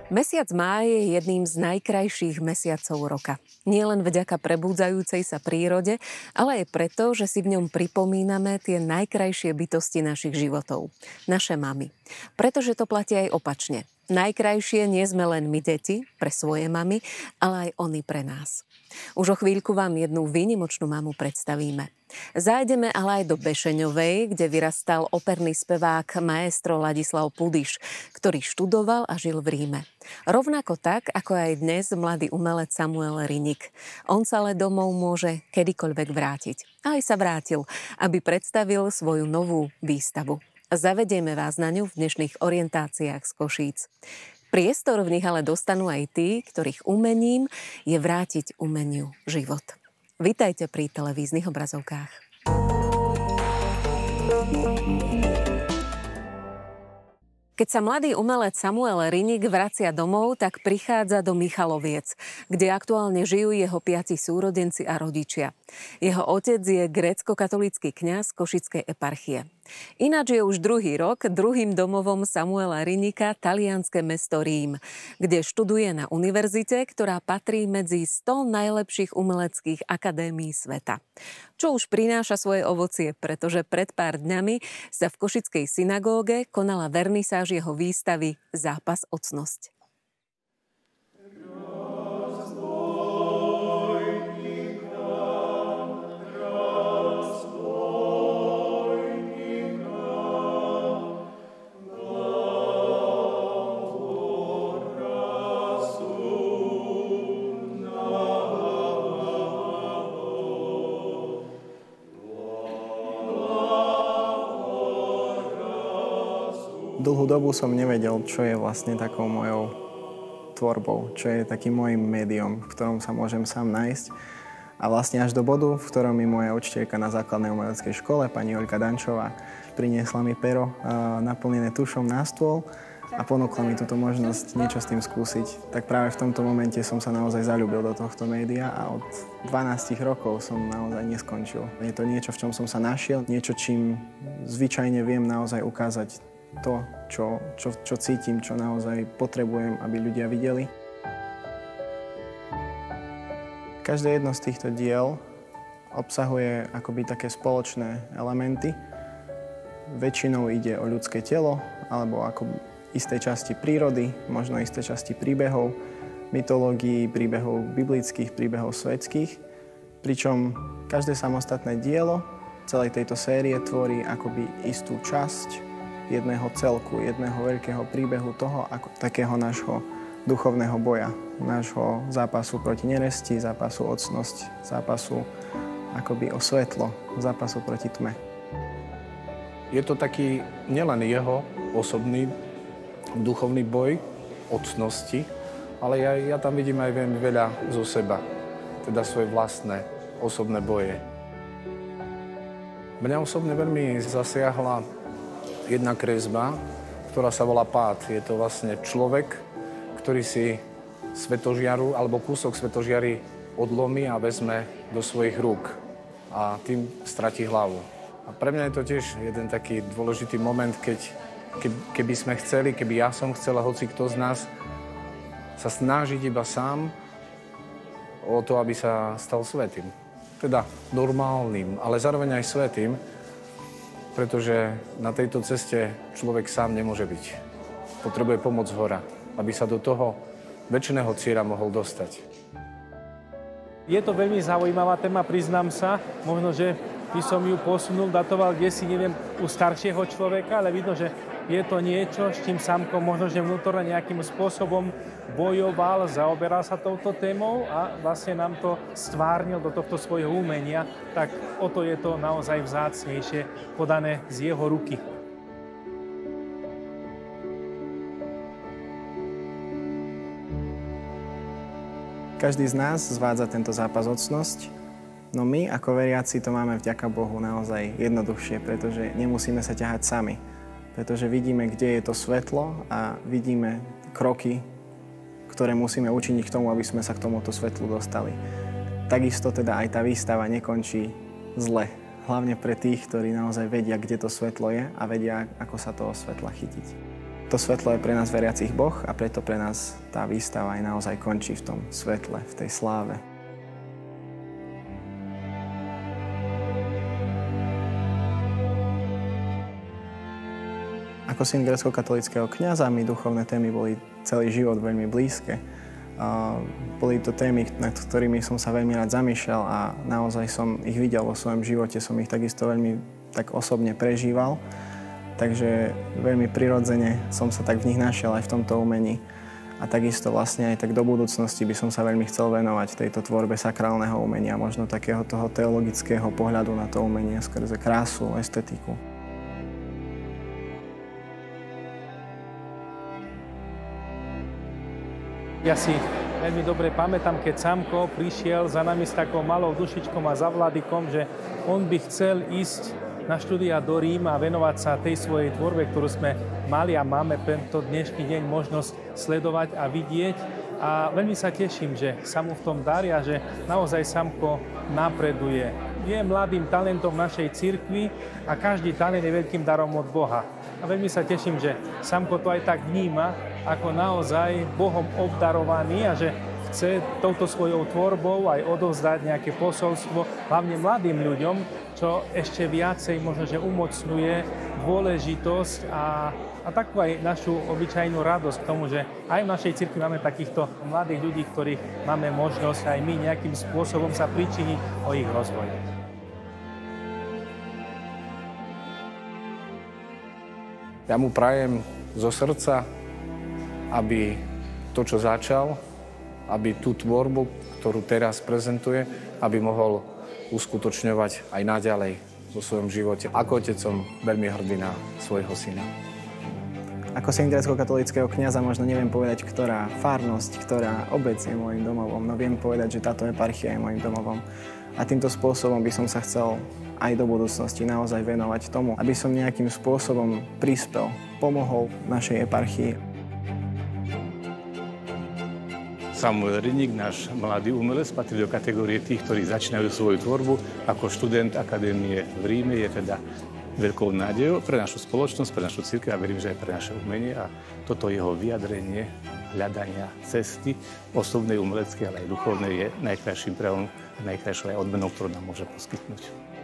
Mesiac máj je jedným z najkrajších mesiacov roka. Nie len vďaka prebúdzajúcej sa prírode, ale aj preto, že si v ňom pripomíname tie najkrajšie bytosti našich životov. Naše mamy. Pretože to platí aj opačne. Najkrajšie nie sme len my deti pre svoje mamy, ale aj oni pre nás. Už o chvíľku vám jednu výnimočnú mamu predstavíme. Zájdeme ale aj do Bešeňovej, kde vyrastal operný spevák maestro Ladislav Pudyš, ktorý študoval a žil v Ríme. Rovnako tak, ako aj dnes mladý umelec Samuel Rinik. On sa ale domov môže kedykoľvek vrátiť. A aj sa vrátil, aby predstavil svoju novú výstavu. Zavedieme vás na ňu v dnešných orientáciách z Košíc. Priestor v nich ale dostanú aj tí, ktorých umením je vrátiť umeniu život. Vitajte pri televíznych obrazovkách. Keď sa mladý umelec Samuel Rinik vracia domov, tak prichádza do Michaloviec, kde aktuálne žijú jeho 5 súrodenci a rodičia. Jeho otec je grécko-katolícky kňaz Košickej eparchie. Ináč je už druhý rok druhým domovom Samuela Rinika talianske mesto Rím, kde študuje na univerzite, ktorá patrí medzi 100 najlepších umeleckých akadémií sveta. Čo už prináša svoje ovocie, pretože pred pár dňami sa v Košickej synagóge konala vernisáž jeho výstavy Zápas o cnosť. Dlhú dobu som nevedel, čo je vlastne takou mojou tvorbou, čo je takým môjim médium, v ktorom sa môžem sám nájsť. A vlastne až do bodu, v ktorom mi moja učiteľka na základnej umeleckej škole, pani Olga Dančová, priniesla mi pero naplnené tušom na stôl a ponúkla mi túto možnosť niečo s tým skúsiť. Tak práve v tomto momente som sa naozaj zaľúbil do tohto média a od 12 rokov som naozaj neskončil. Je to niečo, v čom som sa našiel, niečo, čím zvyčajne viem naozaj ukázať to, čo cítim, čo naozaj potrebujem, aby ľudia videli. Každé jedno z týchto diel obsahuje akoby také spoločné elementy. Väčšinou ide o ľudské telo, alebo ako isté časti prírody, možno isté časti príbehov, mytológií, príbehov biblických, príbehov svetských. Pričom každé samostatné dielo celej tejto série tvorí akoby istú časť jedného celku, jedného veľkého príbehu toho, ako takého nášho duchovného boja, nášho zápasu proti neresti, zápasu o cnosť, zápasu akoby o svetlo, zápasu proti tme. Je to taký nielen jeho osobný duchovný boj o cnosti, ale ja tam vidím aj veľmi veľa zo seba, teda svoje vlastné osobné boje. Mňa osobne veľmi zasiahla jedna kresba, ktorá sa volá Pád. Je to vlastne človek, ktorý si svetožiaru alebo kúsok svetožiary odlomí a vezme do svojich rúk a tým stratí hlavu. A pre mňa je to tiež jeden taký dôležitý moment, keby sme chceli, keby ja som chcela, hoci kto z nás, sa snažiť iba sám o to, aby sa stal svätým. Teda normálnym, ale zároveň aj svätým, pretože na tejto ceste človek sám nemôže byť. Potrebuje pomoc zhora, aby sa do toho večného cieľa mohol dostať. Je to veľmi zaujímavá téma, priznám sa. Možno, že by som ju posunul, datoval kdesi, neviem, u staršieho človeka, ale vidno, že je to niečo, s čím Samko možno, že vnútorne nejakým spôsobom bojoval, zaoberal sa touto témou a vlastne nám to stvárnil do tohto svojho umenia, tak o to je to naozaj vzácnejšie podané z jeho ruky. Každý z nás zvádza tento zápas o cnosť, no my ako veriaci to máme vďaka Bohu naozaj jednoduchšie, pretože nemusíme sa ťahať sami. Pretože vidíme, kde je to svetlo a vidíme kroky, ktoré musíme učiniť k tomu, aby sme sa k tomuto svetlu dostali. Takisto teda aj tá výstava nekončí zle. Hlavne pre tých, ktorí naozaj vedia, kde to svetlo je a vedia, ako sa toho svetla chytiť. To svetlo je pre nás veriacich Boh a preto pre nás tá výstava aj naozaj končí v tom svetle, v tej sláve. Ako syn grécko-katolického kňaza mi duchovné témy boli celý život veľmi blízke. Boli to témy, nad ktorými som sa veľmi rád zamýšľal a naozaj som ich videl vo svojom živote, som ich takisto veľmi tak osobne prežíval. Takže veľmi prirodzene som sa tak v nich našiel aj v tomto umení. A takisto vlastne aj tak do budúcnosti by som sa veľmi chcel venovať tejto tvorbe sakrálneho umenia, možno takého toho teologického pohľadu na to umenie skrze krásu, estetiku. Ja si veľmi dobre pamätám, keď Samko prišiel za nami s takou malou dušičkou a za Vladikom, že on by chcel ísť na štúdia do Ríma a venovať sa tej svojej tvorbe, ktorú sme mali a máme tento dnešný deň možnosť sledovať a vidieť. A veľmi sa teším, že sa mu v tom darí a že naozaj Samko napreduje. Je mladým talentom našej cirkvi a každý talent je veľkým darom od Boha. A veľmi sa teším, že Samko to aj tak vníma, ako naozaj Bohom obdarovaný a že chce touto svojou tvorbou aj odovzdať nejaké posolstvo, hlavne mladým ľuďom, čo ešte viacej možno, že umocňuje dôležitosť a takú aj našu obyčajnú radosť k tomu, že aj v našej cirkvi máme takýchto mladých ľudí, ktorých máme možnosť aj my nejakým spôsobom sa pričiniť o ich rozvoj. Ja mu prajem zo srdca, aby to, čo začal, aby tú tvorbu, ktorú teraz prezentuje, aby mohol uskutočňovať aj naďalej vo svojom živote. Ako otec som veľmi hrdý na svojho syna. Ako syn grécko-katolického kňaza možno neviem povedať, ktorá farnosť, ktorá obec je môjim domovom, no viem povedať, že táto eparchia je môjim domovom. A týmto spôsobom by som sa chcel aj do budúcnosti naozaj venovať tomu, aby som nejakým spôsobom prispel, pomohol našej eparchii. Samuel Ryník, náš mladý umelec, patrí do kategórie tých, ktorí začínajú svoju tvorbu ako študent akadémie v Ríme. Je teda veľkou nádejou pre našu spoločnosť, pre našu cirkev a verím, že aj pre naše umenie. A toto jeho vyjadrenie hľadania cesty osobnej, umeleckej, ale aj duchovnej je najkrajším prejavom a najkrajšou aj odmenou, ktorú nám môže poskytnúť.